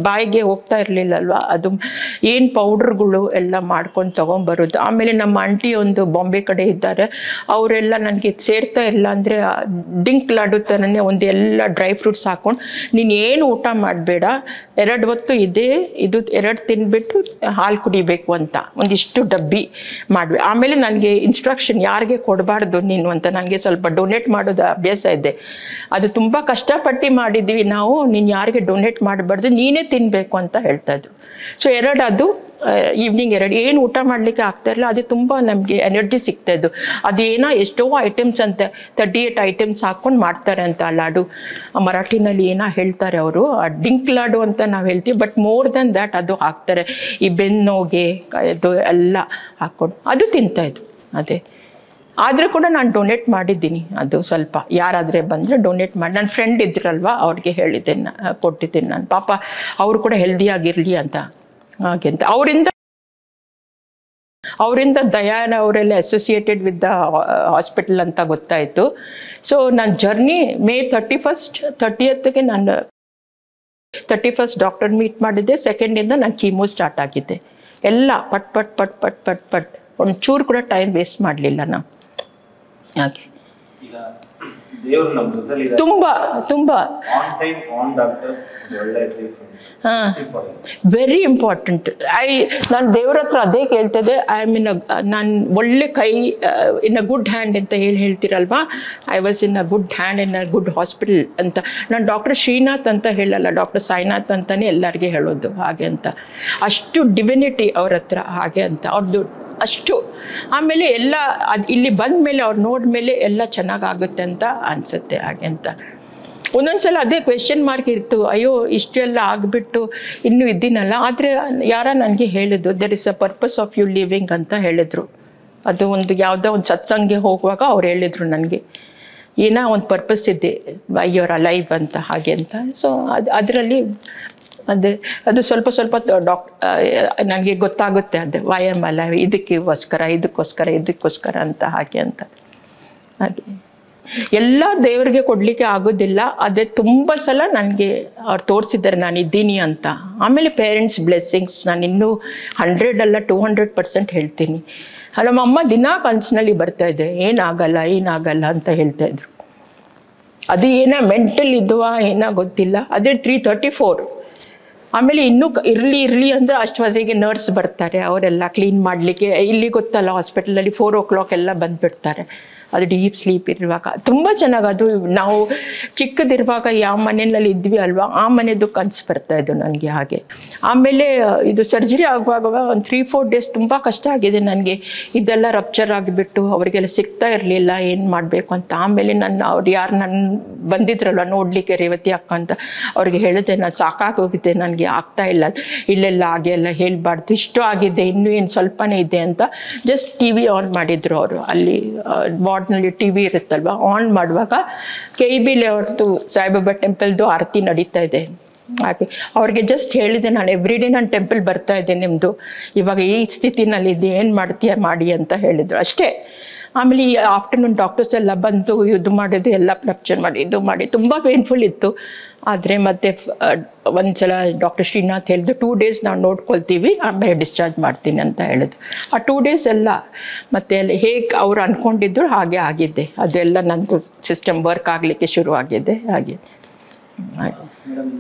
S1: ಬಾಯಿಗೆ ಹೋಗ್ತಾ ಇರಲಿಲ್ಲಲ್ವ, ಅದು ಏನು ಪೌಡ್ರ್ಗಳು ಎಲ್ಲ ಮಾಡ್ಕೊಂಡು ತೊಗೊಂಬರೋದು. ಆಮೇಲೆ ನಮ್ಮ ಆಂಟಿ ಒಂದು ಬಾಂಬೆ ಕಡೆ ಇದ್ದಾರೆ, ಅವರೆಲ್ಲ ನನಗೆ ಸೇರ್ತಾ ಇಲ್ಲ ಅಂದರೆ ಡಿಂಕ್ ಲಾಡು ಥರನೇ ಒಂದು ಎಲ್ಲ ಡ್ರೈ ಫ್ರೂಟ್ಸ್ ಹಾಕ್ಕೊಂಡು, ನೀನು ಏನು ಊಟ ಮಾಡಬೇಡ, 2 ಹೊತ್ತು ಇದು 2 ತಿಂದ್ಬಿಟ್ಟು ಹಾಲು ಕುಡಿಬೇಕು ಅಂತ ಒಂದಿಷ್ಟು ಡಬ್ಬಿ ಮಾಡಬೇಕು. ಆಮೇಲೆ ನನಗೆ ಇನ್ಸ್ಟ್ರಕ್ಷನ್ ಯಾರಿಗೆ ಕೊಡಬಾರ್ದು ನೀನು ಅಂತ, ನನಗೆ ಸ್ವಲ್ಪ ಡೊನೇಟ್ ಮಾಡೋದು ಅಭ್ಯಾಸ ಇದೆ. ಅದು ತುಂಬ ಕಷ್ಟಪಟ್ಟು ಮಾಡಿದ್ದೀವಿ ನಾವು, ನೀನು ಯಾರಿಗೆ ಡೊನೇಟ್ ಮಾಡಬಾರ್ದು, ನೀನೇ ತಿನ್ನಬೇಕು ಅಂತ ಹೇಳ್ತಾಯಿದ್ರು. ಸೊ 2 ಅದು ಈವ್ನಿಂಗ್ 2 ಏನು ಊಟ ಮಾಡಲಿಕ್ಕೆ ಆಗ್ತಾಯಿರಲಿಲ್ಲ, ಅದು ತುಂಬ ನಮಗೆ ಎನರ್ಜಿ ಸಿಗ್ತಾಯಿದ್ದು. ಅದು ಏನೋ ಎಷ್ಟೋ ಐಟಮ್ಸ್ ಅಂತ 38 ಐಟಮ್ಸ್ ಹಾಕ್ಕೊಂಡು ಮಾಡ್ತಾರೆ ಅಂತ ಲಾಡು. ಮರಾಠಿನಲ್ಲಿ ಏನೋ ಹೇಳ್ತಾರೆ ಅವರು, ಡಿಂಕ್ ಲಾಡು ಅಂತ ನಾವು ಹೇಳ್ತೀವಿ, ಬಟ್ ಮೋರ್ ದೆನ್ ದ್ಯಾಟ್ ಅದು ಹಾಕ್ತಾರೆ. ಈ ಬೆನ್ನೋಗೆ ಇದು ಎಲ್ಲ ಹಾಕ್ಕೊಂಡು ಅದು ತಿಂತಾಯಿದ್ದು. ಅದೇ ಆದರೂ ಕೂಡ ನಾನು ಡೊನೇಟ್ ಮಾಡಿದ್ದೀನಿ, ಅದು ಸ್ವಲ್ಪ ಯಾರಾದರೆ ಬಂದರೆ ಡೊನೇಟ್ ಮಾಡಿ. ನನ್ನ ಫ್ರೆಂಡ್ ಇದ್ರಲ್ವ, ಅವ್ರಿಗೆ ಹೇಳಿದ್ದೆ, ಕೊಟ್ಟಿದ್ದೀನಿ ನಾನು. ಪಾಪ ಅವರು ಕೂಡ ಹೆಲ್ದಿಯಾಗಿರಲಿ ಅಂತ, ಹಾಗೆ ಅಂತ. ಅವರಿಂದ ದಯಾನ ಅವರೆಲ್ಲ ಅಸೋಸಿಯೇಟೆಡ್ ವಿತ್ ದ ಹಾಸ್ಪಿಟಲ್ ಅಂತ ಗೊತ್ತಾಯಿತು. ಸೊ ನನ್ನ ಜರ್ನಿ ಮೇ 30ಗೆ ನಾನು 31 ಡಾಕ್ಟರ್ ಮೀಟ್ ಮಾಡಿದ್ದೆ. 2nd ನಾನು ಕೀಮೋ ಸ್ಟಾರ್ಟ್ ಆಗಿದ್ದೆ. ಎಲ್ಲ ಪಟ್ ಒಂಚೂರು ಕೂಡ ಟೈಮ್ ವೇಸ್ಟ್ ಮಾಡಲಿಲ್ಲ ನಾವು. ಹಾಗೆ ತುಂಬ ವೆರಿ ಇಂಪಾರ್ಟೆಂಟ್. ನಾನು ದೇವ್ರ ಹತ್ರ ಅದೇ ಕೇಳ್ತಿದ್ದೆ, ನಾನು ಒಳ್ಳೆ ಕೈ ಇನ್ ಅ ಗುಡ್ ಹ್ಯಾಂಡ್ ಅಂತ ಹೇಳ್ತೀರಲ್ವಾ, I was in a good hand in a good hospital ಅಂತ. ನಾನು ಡಾಕ್ಟರ್ ಶ್ರೀನಾಥ್ ಅಂತ ಹೇಳಲ್ಲ, ಡಾಕ್ಟರ್ ಸಾಯಿನಾಥ್ ಅಂತಲೇ ಎಲ್ಲರಿಗೆ ಹೇಳೋದು, ಹಾಗೆ ಅಂತ. ಅಷ್ಟು ಡಿವಿನಿಟಿ ಅವ್ರ ಹತ್ರ, ಹಾಗೆ ಅಂತ ಅವ್ರದ್ದು ಅಷ್ಟು. ಆಮೇಲೆ ಎಲ್ಲ ಇಲ್ಲಿ ಬಂದ ಮೇಲೆ ಅವ್ರು ನೋಡಿದ್ಮೇಲೆ ಎಲ್ಲ ಚೆನ್ನಾಗಾಗುತ್ತೆ ಅಂತ ಅನಿಸುತ್ತೆ, ಹಾಗೆ ಅಂತ. ಒಂದೊಂದ್ಸಲ ಅದೇ ಕ್ವೆಶ್ಚನ್ ಮಾರ್ಕ್ ಇತ್ತು, ಅಯ್ಯೋ ಇಷ್ಟೆಲ್ಲ ಆಗಿಬಿಟ್ಟು ಇನ್ನೂ ಇದ್ದೀನಲ್ಲ. ಆದರೆ ಯಾರ ನನಗೆ ಹೇಳಿದ್ದು, there is a purpose of you living ಅಂತ ಹೇಳಿದರು. ಅದು ಒಂದು ಯಾವುದೋ ಒಂದು ಸತ್ಸಂಗ್ಗೆ ಹೋಗುವಾಗ ಅವ್ರು ಹೇಳಿದರು ನನಗೆ, ಏನೋ ಒಂದು ಪರ್ಪಸ್ ಇದೆ, ವೈ ಯು ಆರ್ ಅಲೈವ್ ಅಂತ, ಹಾಗೆ ಅಂತ. ಸೊ ಅದರಲ್ಲಿ ಅದು ಸ್ವಲ್ಪ ನನಗೆ ಗೊತ್ತಾಗುತ್ತೆ, ಅದು ವೈ ಆಮ್ ಅಲೈವ್, ಇದಕ್ಕೋಸ್ಕರ ಅಂತ, ಹಾಗೆ ಅಂತ. ಹಾಗೆ ಎಲ್ಲ ದೇವರಿಗೆ ಕೊಡಲಿಕ್ಕೆ ಆಗೋದಿಲ್ಲ. ಅದೇ ತುಂಬ ಸಲ ನನಗೆ ಅವ್ರು ತೋರಿಸಿದ್ದಾರೆ ನಾನು ಇದ್ದೀನಿ ಅಂತ. ಆಮೇಲೆ ಪೇರೆಂಟ್ಸ್ ಬ್ಲೆಸ್ಸಿಂಗ್ಸ್, ನಾನು ಇನ್ನೂ 100 ಅಲ್ಲ 200% ಹೇಳ್ತೀನಿ. ನಮ್ಮಮ್ಮ ದಿನಾ ಕನಸಿನಲ್ಲಿ ಬರ್ತಾಯಿದ್ದೆ, ಏನಾಗಲ್ಲ ಅಂತ ಹೇಳ್ತಾಯಿದ್ರು. ಅದು ಏನೋ ಮೆಂಟಲ್ ಇದ್ವಾ ಏನೋ ಗೊತ್ತಿಲ್ಲ. ಅದೇ 334. ಆಮೇಲೆ ಇನ್ನೂ ಇರಲಿ ಅಂದರೆ ಅಷ್ಟೊತ್ತಿಗೆ ನರ್ಸ್ ಬರ್ತಾರೆ, ಅವರೆಲ್ಲ ಕ್ಲೀನ್ ಮಾಡಲಿಕ್ಕೆ. ಇಲ್ಲಿ ಗೊತ್ತಲ್ಲ ಹಾಸ್ಪಿಟಲಲ್ಲಿ 4 o'clock ಎಲ್ಲ ಬಂದುಬಿಡ್ತಾರೆ. ಅದು ಡೀಪ್ ಸ್ಲೀಪ್ ಇರುವಾಗ ತುಂಬ ಚೆನ್ನಾಗಿ. ಅದು ನಾವು ಚಿಕ್ಕದಿರುವಾಗ ಯಾವ ಮನೆಯಲ್ಲಿ ಇದ್ವಿ ಅಲ್ವಾ, ಆ ಮನೆಯದು ಕನಸು ಬರ್ತಾಯಿದ್ದು ನನಗೆ, ಹಾಗೆ. ಆಮೇಲೆ ಇದು ಸರ್ಜರಿ ಆಗುವಾಗ ಒಂದು 3-4 days ತುಂಬ ಕಷ್ಟ ಆಗಿದೆ ನನಗೆ. ಇದೆಲ್ಲ ರಪ್ಚರ್ ಆಗಿಬಿಟ್ಟು ಅವರಿಗೆಲ್ಲ ಸಿಗ್ತಾ ಇರಲಿಲ್ಲ ಏನು ಮಾಡಬೇಕು ಅಂತ. ಆಮೇಲೆ ಅವ್ರು ಯಾರು ಬಂದಿದ್ರಲ್ಲ ನೋಡಲಿಕ್ಕೆ, ರೇವತಿ ಅಕ್ಕ ಅಂತ, ಅವ್ರಿಗೆ ಹೇಳಿದೆ, ನಾನು ಸಾಕಾಗೋಗಿದೆ, ನನಗೆ ಆಗ್ತಾ ಇಲ್ಲ, ಇಲ್ಲೆಲ್ಲ ಹಾಗೆ ಎಲ್ಲ ಹೇಳಬಾರ್ದು, ಇಷ್ಟು ಆಗಿದೆ, ಇನ್ನೂ ಏನು ಸ್ವಲ್ಪನೇ ಇದೆ ಅಂತ. ಜಸ್ಟ್ TV ಆನ್ ಮಾಡಿದ್ರು ಅವರು. ಅಲ್ಲಿ ವಾರ್ಡ್ನಲ್ಲಿ TV ಇರುತ್ತಲ್ವ, ಆನ್ ಮಾಡುವಾಗ KEB ಲೇಔಟ್ದು ಸಾಯಿಬಾಬಾ ಟೆಂಪಲ್ದು ಆರತಿ ನಡೀತಾ ಇದೆ. ಹಾಗೆ ಅವ್ರಿಗೆ ಜಸ್ಟ್ ಹೇಳಿದೆ, ನಾನು ಎವ್ರಿಡೇ ನಾನು ಟೆಂಪಲ್ ಬರ್ತಾ ಇದ್ದೆ, ನಿಮ್ಮದು ಇವಾಗ ಈ ಸ್ಥಿತಿನಲ್ಲಿದ್ದೆ, ಏನು ಮಾಡ್ತೀಯ ಮಾಡಿ ಅಂತ ಹೇಳಿದ್ರು ಅಷ್ಟೇ. ಆಮೇಲೆ ಈ ಆಫ್ಟರ್ನೂನ್ ಡಾಕ್ಟರ್ಸ್ ಎಲ್ಲ ಬಂದು ಇದು ಮಾಡಿದ್ದು ಎಲ್ಲ ಫ್ಲಕ್ಚರ್ ಮಾಡಿ ಇದು ಮಾಡಿ ತುಂಬ ಪೇನ್ಫುಲ್ ಇತ್ತು. ಆದರೆ ಮತ್ತೆ ಒಂದ್ಸಲ ಡಾಕ್ಟರ್ ಶ್ರೀನಾಥ್ ಹೇಳಿದ್ರು 2 days ನಾವು ನೋಡ್ಕೊಳ್ತೀವಿ, ಆಮೇಲೆ ಡಿಸ್ಚಾರ್ಜ್ ಮಾಡ್ತೀನಿ ಅಂತ ಹೇಳಿದ್ರು. ಆ 2 days ಎಲ್ಲ ಮತ್ತೆ ಅಲ್ಲಿ ಹೇಗೆ ಅವ್ರು ಅಂದ್ಕೊಂಡಿದ್ರು ಹಾಗೆ ಆಗಿದ್ದೆ. ಅದೆಲ್ಲ ನಂದು ಸಿಸ್ಟಮ್ ವರ್ಕ್ ಆಗಲಿಕ್ಕೆ ಶುರು ಆಗಿದೆ ಹಾಗೆ.
S3: ಮೇಡಮ್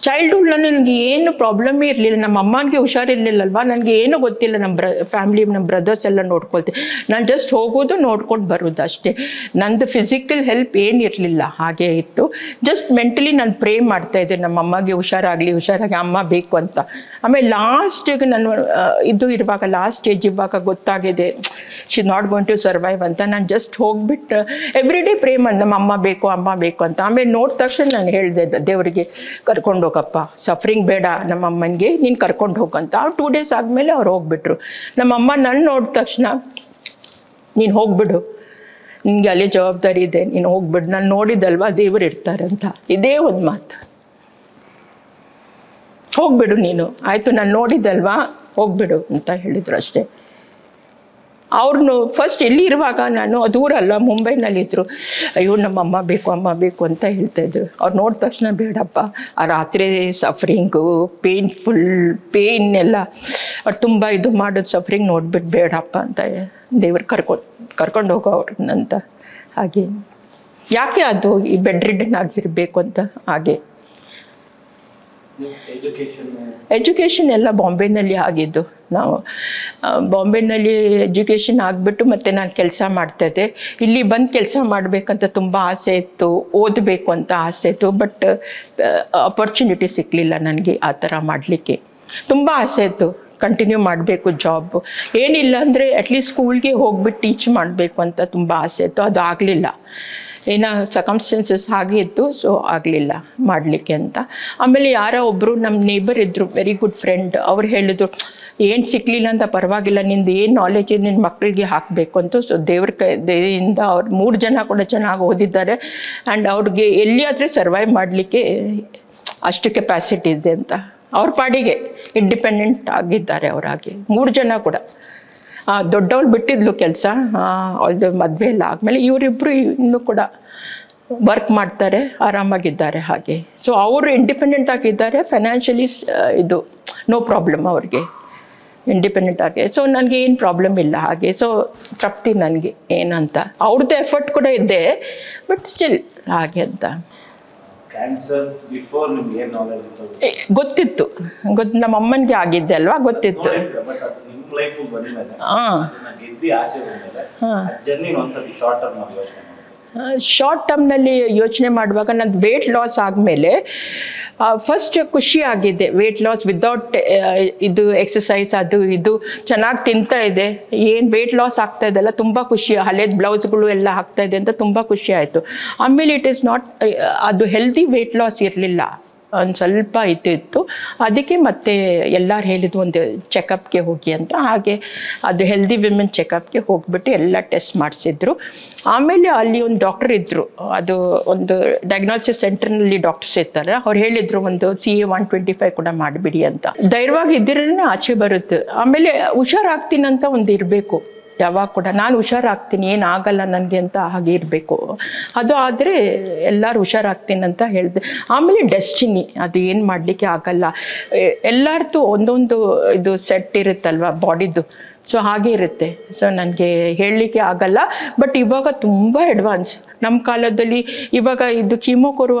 S1: ಚೈಲ್ಡ್ಹುಡ್ ನನಗೆ ಏನು ಪ್ರಾಬ್ಲಮ್ಮೇ ಇರಲಿಲ್ಲ. ನಮ್ಮ ಅಮ್ಮನಿಗೆ ಹುಷಾರಿರ್ಲಿಲ್ಲಲ್ವಾ, ನನಗೆ ಏನೂ ಗೊತ್ತಿಲ್ಲ. ಫ್ಯಾಮಿಲಿ ನಮ್ಮ ಬ್ರದರ್ಸ್ ಎಲ್ಲ ನೋಡ್ಕೊಳ್ತೀನಿ. ನಾನು ಜಸ್ಟ್ ಹೋಗೋದು ನೋಡ್ಕೊಂಡು ಬರೋದು ಅಷ್ಟೇ. ನಂದು ಫಿಸಿಕಲ್ ಹೆಲ್ಪ್ ಏನಿರಲಿಲ್ಲ, ಹಾಗೆ ಇತ್ತು. ಜಸ್ಟ್ ಮೆಂಟಲಿ ನಾನು ಪ್ರೇ ಮಾಡ್ತಾಯಿದ್ದೆ ನಮ್ಮ ಅಮ್ಮಗೆ ಹುಷಾರಾಗಿ ಅಮ್ಮ ಬೇಕು ಅಂತ. ಆಮೇಲೆ ಲಾಸ್ಟಿಗೆ ನಾನು ಇದು ಇರುವಾಗ ಲಾಸ್ಟ್ ಸ್ಟೇಜ್ ಇವಾಗ ಗೊತ್ತಾಗಿದೆ she not going to survive ಅಂತ. ನಾನು ಜಸ್ಟ್ ಹೋಗ್ಬಿಟ್ಟು ಎವ್ರಿ ಡೇ ಪ್ರೇ ಮಾಡಿ ನಮ್ಮ ಅಮ್ಮ ಬೇಕು ಅಂತ. ಆಮೇಲೆ ನೋಡಿದ ತಕ್ಷಣ ನಾನು ಹೇಳಿದೆ ದೇವರಿಗೆ, ಕರ್ಕೊಂಡು ಹೋಗಪ್ಪ, ಸಫರಿಂಗ್ ಬೇಡ ನಮ್ಮ ಅಮ್ಮನಿಗೆ, ನೀನು ಕರ್ಕೊಂಡು ಹೋಗಂತ. 2 days ಆದಮೇಲೆ ಅವ್ರು ಹೋಗ್ಬಿಟ್ರು. ನಮ್ಮಮ್ಮ ನನ್ನ ನೋಡಿದ ತಕ್ಷಣ ನೀನು ಹೋಗ್ಬಿಡು, ನಿನಗೆ ಅಲ್ಲೇ ಜವಾಬ್ದಾರಿ ಇದೆ, ನೀನು ಹೋಗ್ಬಿಡು, ನಾನು ನೋಡಿದ್ದಲ್ವಾ ದೇವರು ಇರ್ತಾರಂತ. ಇದೇ ಒಂದು ಮಾತು, ಹೋಗ್ಬಿಡು ನೀನು, ಆಯಿತು ನಾನು ನೋಡಿದ್ದಲ್ವಾ ಹೋಗ್ಬಿಡು ಅಂತ ಹೇಳಿದರು ಅಷ್ಟೇ. ಅವ್ರನ್ನು ಫಸ್ಟ್ ಎಲ್ಲಿ ಇರುವಾಗ ನಾನು ದೂರಲ್ಲ ಮುಂಬೈನಲ್ಲಿದ್ದರು. ಅಯ್ಯೋ ನಮ್ಮ ಅಮ್ಮ ಬೇಕು ಅಂತ ಹೇಳ್ತಾಯಿದ್ರು. ಅವ್ರು ನೋಡಿದ ತಕ್ಷಣ ಬೇಡಪ್ಪ, ಆ ರಾತ್ರಿ ಸಫರಿಂಗು ಪೇಯ್ನ್ ಎಲ್ಲ ಅವ್ರು ತುಂಬ ಇದು ಮಾಡೋದು ಸಫರಿಂಗ್ ನೋಡ್ಬಿಟ್ಟು ಬೇಡಪ್ಪ ಅಂತ ದೇವ್ರು ಕರ್ಕೊಂಡು ಹೋಗೋ ಅವ್ರನ್ನಂತ. ಹಾಗೆ ಯಾಕೆ ಅದು ಈ ಬೆಡ್ ರಿಡನ್ ಆಗಿರಬೇಕು ಅಂತ. ಹಾಗೆ ಎಜುಕೇಷನ್ ಎಲ್ಲ ಬಾಂಬೆನಲ್ಲಿ ಆಗಿದ್ದು. ನಾವು ಬಾಂಬೆನಲ್ಲಿ ಎಜುಕೇಷನ್ ಆಗಿಬಿಟ್ಟು ಮತ್ತೆ ನಾನು ಕೆಲಸ ಮಾಡ್ತಾಯಿದ್ದೆ. ಇಲ್ಲಿ ಬಂದು ಕೆಲಸ ಮಾಡಬೇಕಂತ ತುಂಬ ಆಸೆ ಇತ್ತು, ಓದಬೇಕು ಅಂತ ಆಸೆ ಇತ್ತು. ಬಟ್ ಅಪರ್ಚುನಿಟಿ ಸಿಕ್ಕಲಿಲ್ಲ ನನಗೆ ಆ ಥರ ಮಾಡಲಿಕ್ಕೆ. ತುಂಬ ಆಸೆ ಇತ್ತು, ಕಂಟಿನ್ಯೂ ಮಾಡಬೇಕು ಜಾಬ್, ಏನಿಲ್ಲ ಅಂದರೆ ಅಟ್ಲೀಸ್ಟ್ ಸ್ಕೂಲ್ಗೆ ಹೋಗ್ಬಿಟ್ಟು ಟೀಚ್ ಮಾಡಬೇಕು ಅಂತ ತುಂಬ ಆಸೆ ಇತ್ತು. ಅದು ಆಗಲಿಲ್ಲ, ಏನೋ ಸರ್ಕಮ್ಸ್ಟೆನ್ಸಸ್ ಹಾಗೆ ಇತ್ತು, ಸೊ ಆಗಲಿಲ್ಲ ಮಾಡಲಿಕ್ಕೆ ಅಂತ. ಆಮೇಲೆ ಯಾರೋ ಒಬ್ಬರು ನಮ್ಮ ನೇಬರ್ ಇದ್ದರು, ವೆರಿ ಗುಡ್ ಫ್ರೆಂಡ್. ಅವ್ರು ಹೇಳಿದ್ರು ಏನು ಸಿಕ್ಕಲಿಲ್ಲ ಅಂತ ಪರವಾಗಿಲ್ಲ, ನಿಂದು ಏನು ನಾಲೆಜ್ ಇದೆ ನಿನ್ನ ಮಕ್ಕಳಿಗೆ ಹಾಕಬೇಕು ಅಂತ. ಸೊ ದಯೆಯಿಂದ ಅವ್ರು 3 ಜನ ಕೂಡ ಚೆನ್ನಾಗಿ ಓದಿದ್ದಾರೆ ಆ್ಯಂಡ್ ಅವ್ರಿಗೆ ಎಲ್ಲಿಯಾದರೆ ಸರ್ವೈವ್ ಮಾಡಲಿಕ್ಕೆ ಅಷ್ಟು ಕೆಪಾಸಿಟಿ ಇದೆ ಅಂತ ಅವ್ರ ಪಾಡಿಗೆ ಇಂಡಿಪೆಂಡೆಂಟ್ ಆಗಿದ್ದಾರೆ ಅವರಾಗೆ. 3 ಜನ ಕೂಡ. ದೊಡ್ಡವಳು ಬಿಟ್ಟಿದ್ಲು ಕೆಲಸ, ಅವಳದು ಮದುವೆ ಎಲ್ಲ ಆದಮೇಲೆ ಇವರಿಬ್ಬರು ಇನ್ನೂ ಕೂಡ ವರ್ಕ್ ಮಾಡ್ತಾರೆ, ಆರಾಮಾಗಿದ್ದಾರೆ ಹಾಗೆ. ಸೊ ಅವರು ಇಂಡಿಪೆಂಡೆಂಟ್ ಆಗಿದ್ದಾರೆ, ಫೈನಾನ್ಷಿಯಲಿ ಇದು ನೋ ಪ್ರಾಬ್ಲಮ್ ಅವ್ರಿಗೆ, ಇಂಡಿಪೆಂಡೆಂಟ್ ಆಗಿ. ಸೊ ನನಗೆ ಏನು ಪ್ರಾಬ್ಲಮ್ ಇಲ್ಲ ಹಾಗೆ. ಸೊ ತೃಪ್ತಿ ನನಗೆ ಏನಂತ. ಅವ್ರದ್ದು ಎಫರ್ಟ್ ಕೂಡ ಇದೆ, ಬಟ್ ಸ್ಟಿಲ್ ಹಾಗೆ ಅಂತ.
S3: ಕ್ಯಾನ್ಸರ್ ಬಿಫೋರ್ ನಿಮ್ಗೆ ಏನು ನಾಲೆಜ್ ಇತ್ತು?
S1: ಗೊತ್ತಿತ್ತು, ನಮ್ಮ ಅಮ್ಮನಿಗೆ ಆಗಿದ್ದೆ ಅಲ್ವಾ, ಗೊತ್ತಿತ್ತು.
S3: ಬಟ್ ಅದು ನಿಮ್ಮ ಲೈಫ್ ಬಂದ್ಮೇಲೆ ಗೆದ್ದಿ ಆಚೆ ಬಂದ್ಮೇಲೆ ಜರ್ನಿ ಒಂದ್ಸತಿ ಶಾರ್ಟ್ ಟರ್ಮ್ ಆಗಿ ಯೋಚನೆ ಮಾಡಿ.
S1: ಶಾರ್ಟ್ ಟರ್ಮ್ನಲ್ಲಿ ಯೋಚನೆ ಮಾಡುವಾಗ ನಂದು ವೇಟ್ ಲಾಸ್ ಆದಮೇಲೆ ಫಸ್ಟ್ ಖುಷಿ ಆಗಿದೆ. ವೇಟ್ ಲಾಸ್ ವಿದೌಟ್ ಇದು ಎಕ್ಸಸೈಸ್ ಅದು ಇದು ಚೆನ್ನಾಗಿ ತಿಂತಾ ಇದೆ, ಏನು ವೇಟ್ ಲಾಸ್ ಆಗ್ತಾ ಇದೆಲ್ಲ ತುಂಬ ಖುಷಿ. ಹಳೇದು ಬ್ಲೌಸ್ಗಳು ಎಲ್ಲ ಆಗ್ತಾ ಇದೆ ಅಂತ ತುಂಬ ಖುಷಿ ಆಯಿತು. ಆಮೇಲೆ ಇಟ್ ಈಸ್ ನಾಟ್, ಅದು ಹೆಲ್ದಿ ವೇಟ್ ಲಾಸ್ ಇರಲಿಲ್ಲ, ಒಂದು ಸ್ವಲ್ಪ ಇತ್ತು. ಅದಕ್ಕೆ ಮತ್ತೆ ಎಲ್ಲರೂ ಹೇಳಿದ್ದು ಒಂದು ಚೆಕಪ್ಗೆ ಹೋಗಿ ಅಂತ. ಹಾಗೆ ಅದು ಹೆಲ್ದಿ ವಿಮೆನ್ ಚೆಕಪ್ಗೆ ಹೋಗ್ಬಿಟ್ಟು ಎಲ್ಲ ಟೆಸ್ಟ್ ಮಾಡಿಸಿದ್ರು. ಆಮೇಲೆ ಅಲ್ಲಿ ಒಂದು ಡಾಕ್ಟರ್ ಇದ್ದರು, ಅದು ಒಂದು ಡಯಾಗ್ನೋಸಿಸ್ ಸೆಂಟರ್ನಲ್ಲಿ ಡಾಕ್ಟರ್ಸ್ ಇರ್ತಾರೆ. ಅವ್ರು ಹೇಳಿದರು ಒಂದು CA 125 ಕೂಡ ಮಾಡಿಬಿಡಿ ಅಂತ. ಧೈರ್ಯವಾಗಿ ಇದ್ದಿರೇ ಆಚೆ ಬರುತ್ತೆ. ಆಮೇಲೆ ಹುಷಾರಾಗ್ತೀನಂತ ಒಂದು ಇರಬೇಕು ಯಾವಾಗ ಕೂಡ. ನಾನು ಹುಷಾರಾಗ್ತೀನಿ, ಏನಾಗಲ್ಲ ನನಗೆ ಅಂತ ಹಾಗೆ ಇರಬೇಕು. ಅದು ಆದರೆ ಎಲ್ಲರೂ ಹುಷಾರಾಗ್ತೀನಿ ಅಂತ ಹೇಳಿದೆ. ಆಮೇಲೆ ಡೆಸ್ಟಿನಿ, ಅದು ಏನು ಮಾಡಲಿಕ್ಕೆ ಆಗಲ್ಲ. ಎಲ್ಲರದ್ದು ಒಂದೊಂದು ಇದು ಸೆಟ್ ಇರುತ್ತಲ್ವ ಬಾಡಿದು, ಸೊ ಹಾಗೆ ಇರುತ್ತೆ. ಸೊ ನನಗೆ ಹೇಳಲಿಕ್ಕೆ ಆಗಲ್ಲ. ಬಟ್ ಇವಾಗ ತುಂಬ ಅಡ್ವಾನ್ಸ್. ನಮ್ಮ ಕಾಲದಲ್ಲಿ ಇವಾಗ ಇದು ಕೀಮೋ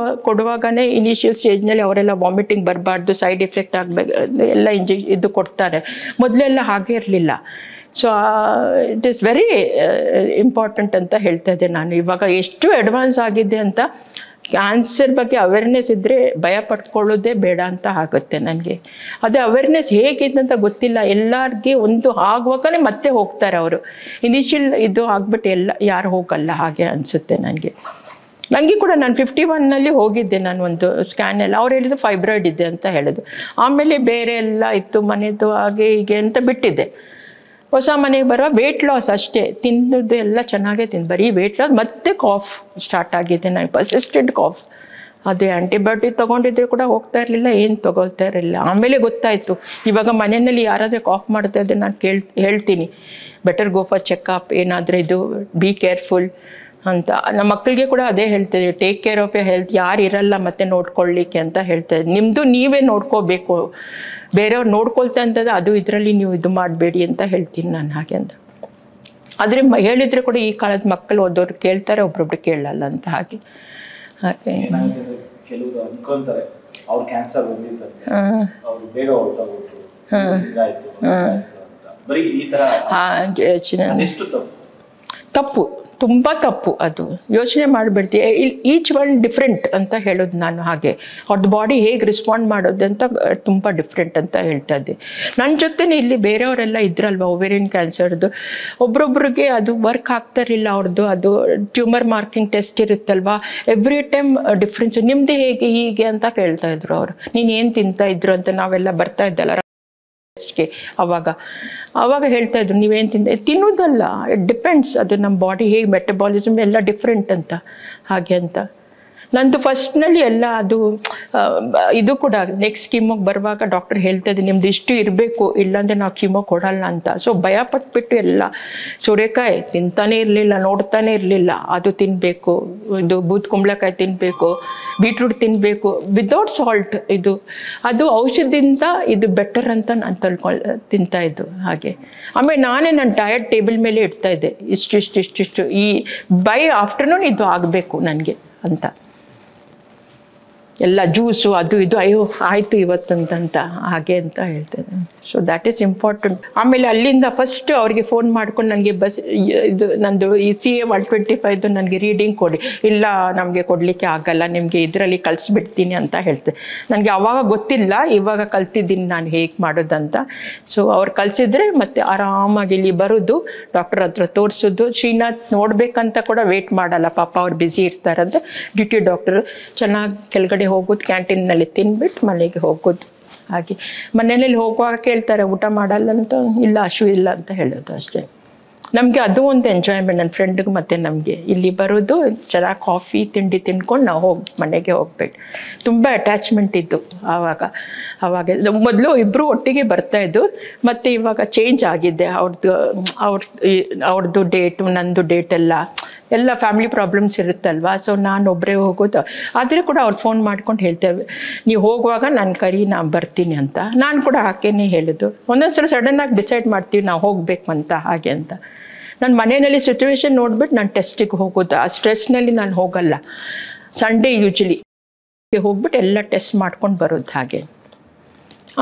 S1: ಕೊಡುವಾಗಲೇ ಇನಿಷಿಯಲ್ ಸ್ಟೇಜ್ನಲ್ಲಿ ಅವರೆಲ್ಲ ವಾಮಿಟಿಂಗ್ ಬರಬಾರ್ದು, ಸೈಡ್ ಎಫೆಕ್ಟ್ ಆಗಬೇಕು ಎಲ್ಲ ಇದು ಕೊಡ್ತಾರೆ. ಮೊದಲೆಲ್ಲ ಹಾಗೆ ಇರಲಿಲ್ಲ. So it is very important ಅಂತ ಹೇಳ್ತಾ ಇದ್ದೆ ನಾನು. ಇವಾಗ ಎಷ್ಟು ಅಡ್ವಾನ್ಸ್ ಆಗಿದೆ ಅಂತ. ಕ್ಯಾನ್ಸರ್ ಬಗ್ಗೆ ಅವೇರ್ನೆಸ್ ಇದ್ದರೆ ಭಯ ಪಡ್ಕೊಳ್ಳೋದೇ ಬೇಡ ಅಂತ ಆಗುತ್ತೆ ನನಗೆ. ಅದೇ ಅವೇರ್ನೆಸ್ ಹೇಗಿದೆ ಅಂತ ಗೊತ್ತಿಲ್ಲ. ಎಲ್ಲರಿಗೆ ಒಂದು ಆಗುವಾಗಲೇ ಮತ್ತೆ ಹೋಗ್ತಾರೆ ಅವರು. ಇನಿಷಿಯಲ್ ಇದು ಆಗ್ಬಿಟ್ಟು ಯಾರು ಹೋಗಲ್ಲ ಹಾಗೆ ಅನಿಸುತ್ತೆ ನನಗೆ ಕೂಡ. ನಾನು 51ನಲ್ಲಿ ಹೋಗಿದ್ದೆ, ನಾನು ಒಂದು ಸ್ಕ್ಯಾನ್ ಎಲ್ಲ. ಅವ್ರು ಹೇಳಿದ್ದು ಫೈಬ್ರಾಯ್ಡ್ ಇದೆ ಅಂತ ಹೇಳಿದ್ರು. ಆಮೇಲೆ ಬೇರೆ ಎಲ್ಲ ಇತ್ತು ಮನೆಯದು ಹಾಗೆ ಹೀಗೆ ಅಂತ ಬಿಟ್ಟಿದ್ದೆ. ಹೊಸ ಮನೆಗೆ ಬರುವ ವೇಟ್ ಲಾಸ್ ಅಷ್ಟೇ, ತಿನ್ನೋದು ಎಲ್ಲ ಚೆನ್ನಾಗೇ ಬರೀ ವೇಟ್ ಲಾಸ್. ಮತ್ತೆ ಕಾಫ್ ಸ್ಟಾರ್ಟ್ ಆಗಿದೆ ನನಗೆ, ಪರ್ಸಿಸ್ಟೆಂಟ್ ಕಾಫ್. ಅದೇ ಆ್ಯಂಟಿಬಯೋಟಿಕ್ ತೊಗೊಂಡಿದ್ರೆ ಕೂಡ ಹೋಗ್ತಾ ಇರಲಿಲ್ಲ, ಏನು ತೊಗೊಳ್ತಾ ಇರಲಿಲ್ಲ. ಆಮೇಲೆ ಗೊತ್ತಾಯಿತು. ಇವಾಗ ಮನೆಯಲ್ಲಿ ಯಾರಾದರೂ ಕಾಫ್ ಮಾಡ್ತಾ ಇದ್ದರೆ ನಾನು ಹೇಳ್ತೀನಿ, ಬೆಟರ್ ಗೋ ಫಾರ್ ಚೆಕಪ್, ಏನಾದರೂ ಇದು ಬಿ ಕೇರ್ಫುಲ್ ಅಂತ. ನಮ್ಮ ಮಕ್ಕಳಿಗೆ ಕೂಡ ಅದೇ ಹೇಳ್ತಿದ್ವಿ, take care of your health. ಯಾರು ಇರಲ್ಲ ಮತ್ತೆ ನೋಡ್ಕೊಳ್ಳಿಕ್ಕೆ ಅಂತ ಹೇಳ್ತಾಯಿದ್ವಿ. ನಿಮ್ಮದು ನೀವೇ ನೋಡ್ಕೋಬೇಕು, ಬೇರೆಯವ್ರು ನೋಡ್ಕೊಳ್ತಾ ಅಂತಂದ್ರೆ ಅದು ಇದರಲ್ಲಿ ನೀವು ಇದು ಮಾಡಬೇಡಿ ಅಂತ ಹೇಳ್ತೀನಿ ನಾನು ಹಾಗೆ ಅಂತ. ಆದರೆ ಹೇಳಿದರೆ ಕೂಡ ಈ ಕಾಲದ ಮಕ್ಕಳು ಓದೋರು ಕೇಳ್ತಾರೆ, ಒಬ್ರೊಬ್ರು ಕೇಳಲ್ಲ ಅಂತ ಹಾಗೆ. ಹಾಗೆ
S3: ಕೆಲವರು ಅನ್ಕೊಂತಾರೆ ಅವ್ರು ಕ್ಯಾನ್ಸರ್ ಬಂದಿದ್ದಂತೆ, ಅವ್ರು ಬೇಗ ಹೊರಟೋಗ್ಬಿಟ್ರು, ಹಿಂಗಾಯ್ತು ಅಂತ. ಬರೀ ಈ ತರ ಎಷ್ಟು
S1: ತಪ್ಪು, ತುಂಬ ತಪ್ಪು. ಅದು ಯೋಚನೆ ಮಾಡಿಬಿಡ್ತೀವಿ. ಈಚ್ ಒನ್ ಡಿಫ್ರೆಂಟ್ ಅಂತ ಹೇಳೋದು ನಾನು. ಹಾಗೆ ಅವ್ರದ್ದು ಬಾಡಿ ಹೇಗೆ ರೆಸ್ಪಾಂಡ್ ಮಾಡೋದು ಅಂತ ತುಂಬ ಡಿಫ್ರೆಂಟ್ ಅಂತ ಹೇಳ್ತಾ ಇದ್ದೆ. ನನ್ನ ಜೊತೆನೇ ಇಲ್ಲಿ ಬೇರೆಯವರೆಲ್ಲ ಇದ್ರಲ್ವ, ಓವೇರಿಯನ್ ಕ್ಯಾನ್ಸರ್ದು, ಒಬ್ರೊಬ್ರಿಗೆ ಅದು ವರ್ಕ್ ಆಗ್ತಾ ಇರಲಿಲ್ಲ ಅವ್ರದ್ದು. ಅದು ಟ್ಯೂಮರ್ ಮಾರ್ಕಿಂಗ್ ಟೆಸ್ಟ್ ಇರುತ್ತಲ್ವ, ಎವ್ರಿ ಟೈಮ್ ಡಿಫ್ರೆನ್ಸ್. ನಿಮ್ಮದೇ ಹೇಗೆ ಹೀಗೆ ಅಂತ ಕೇಳ್ತಾ ಇದ್ರು ಅವರು. ನೀನು ಏನು ತಿಂತಾ ಇದ್ರು ಅಂತ ನಾವೆಲ್ಲ ಬರ್ತಾ ಇದ್ದಲ್ಲ ಟೆಸ್ಟ್ಗೆ. ಆವಾಗ ಹೇಳ್ತಾ ಇದ್ರು, ನೀವೇನು ತಿನ್ನೋದಲ್ಲ, ಇಟ್ ಡಿಪೆಂಡ್ಸ್, ಅದು ನಮ್ಮ ಬಾಡಿ ಹೇಗೆ ಮೆಟಬಾಲಿಸಮ್ ಎಲ್ಲ ಡಿಫ್ರೆಂಟ್ ಅಂತ ಹಾಗೆ ಅಂತ. ನಂದು ಫಸ್ಟ್ನಲ್ಲಿ ಎಲ್ಲ ಅದು ಇದು ಕೂಡ ನೆಕ್ಸ್ಟ್ ಕೀಮೋಗೆ ಬರುವಾಗ ಡಾಕ್ಟರ್ ಹೇಳ್ತಾ ಇದ್ದೆ, ನಿಮ್ದು ಇಷ್ಟು ಇರಬೇಕು, ಇಲ್ಲಾಂದರೆ ನಾವು ಕೀಮೋ ಕೊಡಲ್ಲ ಅಂತ. ಸೊ ಭಯ ಪಟ್ಬಿಟ್ಟು ಎಲ್ಲ ಸೋರೆಕಾಯಿ ತಿಂತಾನೆ ಇರಲಿಲ್ಲ, ನೋಡ್ತಾನೆ ಇರಲಿಲ್ಲ. ಅದು ತಿನ್ನಬೇಕು, ಇದು ಬೂದ್ ಕುಂಬಳಕಾಯಿ ತಿನ್ನಬೇಕು, ಬೀಟ್ರೂಟ್ ತಿನ್ನಬೇಕು ವಿದೌಟ್ ಸಾಲ್ಟ್. ಇದು ಅದು ಔಷಧಿಯಿಂದ ಇದು ಬೆಟರ್ ಅಂತ ನಾನು ತಿಂತಾಯಿದ್ದು ಹಾಗೆ. ಆಮೇಲೆ ನನ್ನ ಡಯಟ್ ಟೇಬಲ್ ಮೇಲೆ ಇಡ್ತಾ ಇದ್ದೆ, ಇಷ್ಟು ಈ ಬೈ ಆಫ್ಟರ್ನೂನ್ ಇದು ಆಗಬೇಕು ನನಗೆ ಅಂತ. ಎಲ್ಲ ಜ್ಯೂಸು ಅದು ಇದು, ಅಯ್ಯೋ ಆಯಿತು ಇವತ್ತಂತ ಹಾಗೆ ಅಂತ ಹೇಳ್ತೇನೆ. So that is important. ಆಮೇಲೆ ಅಲ್ಲಿಂದ ಫಸ್ಟ್ ಅವ್ರಿಗೆ ಫೋನ್ ಮಾಡ್ಕೊಂಡು ನನಗೆ ಇದು ನಂದು ಈ CA 125 ನನಗೆ ರೀಡಿಂಗ್ ಕೊಡಿ. ಇಲ್ಲ ನಮಗೆ ಕೊಡಲಿಕ್ಕೆ ಆಗಲ್ಲ, ನಿಮಗೆ ಇದರಲ್ಲಿ ಕಲಿಸ್ಬಿಡ್ತೀನಿ ಅಂತ ಹೇಳ್ತೆ. ನನಗೆ ಆವಾಗ ಗೊತ್ತಿಲ್ಲ, ಇವಾಗ ಕಲ್ತಿದ್ದೀನಿ ನಾನು ಹೇಗೆ ಮಾಡೋದಂತ. ಸೊ ಅವ್ರು ಕಲಿಸಿದ್ರೆ ಮತ್ತೆ ಆರಾಮಾಗಿ ಇಲ್ಲಿ ಬರೋದು, ಡಾಕ್ಟರ್ ಹತ್ರ ತೋರಿಸೋದು. ಶ್ರೀನಾಥ್ ನೋಡಬೇಕಂತ ಕೂಡ ವೇಟ್ ಮಾಡಲ್ಲ, ಪಾಪ ಅವ್ರು ಬ್ಯುಸಿ ಇರ್ತಾರಂತ. ಡ್ಯೂಟಿ ಡಾಕ್ಟರ್ ಚೆನ್ನಾಗಿ ಕೆಳಗಡೆ ಹೋಗೋದು, ಕ್ಯಾಂಟೀನ್ನಲ್ಲಿ ತಿನ್ಬಿಟ್ಟು ಮನೆಗೆ ಹೋಗೋದು ಹಾಗೆ. ಮನೆಯಲ್ಲಿ ಹೋಗುವಾಗ ಕೇಳ್ತಾರೆ ಊಟ ಮಾಡಲ್ಲ ಅಂತ, ಇಲ್ಲ ಹಸಿವು ಇಲ್ಲ ಅಂತ ಹೇಳೋದು ಅಷ್ಟೇ. ನಮಗೆ ಅದು ಒಂದು ಎಂಜಾಯ್ಮೆಂಟ್, ನನ್ನ ಫ್ರೆಂಡ್ಗೆ ಮತ್ತು ನಮಗೆ. ಇಲ್ಲಿ ಬರೋದು, ಚೆನ್ನಾಗಿ ಕಾಫಿ ತಿಂಡಿ ತಿನ್ಕೊಂಡು ನಾವು ಮನೆಗೆ ಹೋಗ್ಬೇಕು. ತುಂಬ ಅಟ್ಯಾಚ್ಮೆಂಟ್ ಇದ್ದು ಆವಾಗ. ಮೊದಲು ಇಬ್ಬರು ಒಟ್ಟಿಗೆ ಬರ್ತಾಯಿದ್ದು, ಮತ್ತು ಇವಾಗ ಚೇಂಜ್ ಆಗಿದೆ. ಅವ್ರದ್ದು ಡೇಟು ನಂದು ಎಲ್ಲ ಫ್ಯಾಮಿಲಿ ಪ್ರಾಬ್ಲಮ್ಸ್ ಇರುತ್ತಲ್ವ. ಸೊ ನಾನು ಒಬ್ಬರೇ ಹೋಗೋದು. ಆದರೆ ಕೂಡ ಅವ್ರು ಫೋನ್ ಮಾಡ್ಕೊಂಡು ಹೇಳ್ತೇವೆ, ನೀವು ಹೋಗುವಾಗ ನಾನು ನಾನು ಬರ್ತೀನಿ ಅಂತ. ನಾನು ಕೂಡ ಹಾಗೇನೆ ಹೇಳೋದು. ಒಂದೊಂದು ಸಲ ಸಡನ್ನಾಗಿ ಡಿಸೈಡ್ ಮಾಡ್ತೀವಿ ನಾವು ಹೋಗಬೇಕು ಅಂತ ಹಾಗೆ ಅಂತ. ನನ್ನ ಮನೆಯಲ್ಲಿ ಸಿಚುವೇಶನ್ ನೋಡ್ಬಿಟ್ಟು ನಾನು ಟೆಸ್ಟಿಗೆ ಹೋಗೋದು. ಆ ಸ್ಟ್ರೆಸ್ನಲ್ಲಿ ನಾನು ಹೋಗಲ್ಲ. ಸಂಡೇ ಯೂಜ್ವಲಿ ಹೋಗ್ಬಿಟ್ಟು ಎಲ್ಲ ಟೆಸ್ಟ್ ಮಾಡ್ಕೊಂಡು ಬರೋದು ಹಾಗೆ.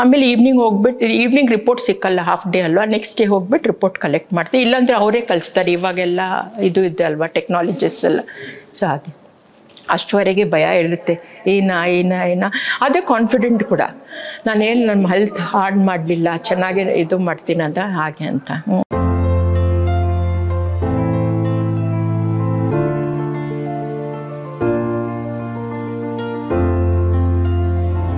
S1: ಆಮೇಲೆ ಈವ್ನಿಂಗ್ ರಿಪೋರ್ಟ್ ಸಿಕ್ಕಲ್ಲ, ಹಾಫ್ ಡೇ ಅಲ್ವಾ, ನೆಕ್ಸ್ಟ್ ಡೇ ಹೋಗ್ಬಿಟ್ಟು ರಿಪೋರ್ಟ್ ಕಲೆಕ್ಟ್ ಮಾಡ್ತೀವಿ. ಇಲ್ಲಾಂದರೆ ಅವರೇ ಕಳಿಸ್ತಾರೆ, ಇವಾಗೆಲ್ಲ ಇದು ಇದೆ ಅಲ್ವಾ ಟೆಕ್ನಾಲಜೀಸ್ ಎಲ್ಲ. ಸೊ ಹಾಗೆ ಅಷ್ಟುವರೆಗೆ ಭಯ ಇರುತ್ತೆ, ಏನ ಅದೇ ಕಾನ್ಫಿಡೆಂಟ್ ಕೂಡ. ನಾನೇನು ನಮ್ಮ ಹೆಲ್ತ್ ಹಾರ್ಡ್ ಮಾಡಲಿಲ್ಲ, ಚೆನ್ನಾಗಿ ಇದು ಮಾಡ್ತೀನಿ ಅಂತ ಹಾಗೆ ಅಂತ.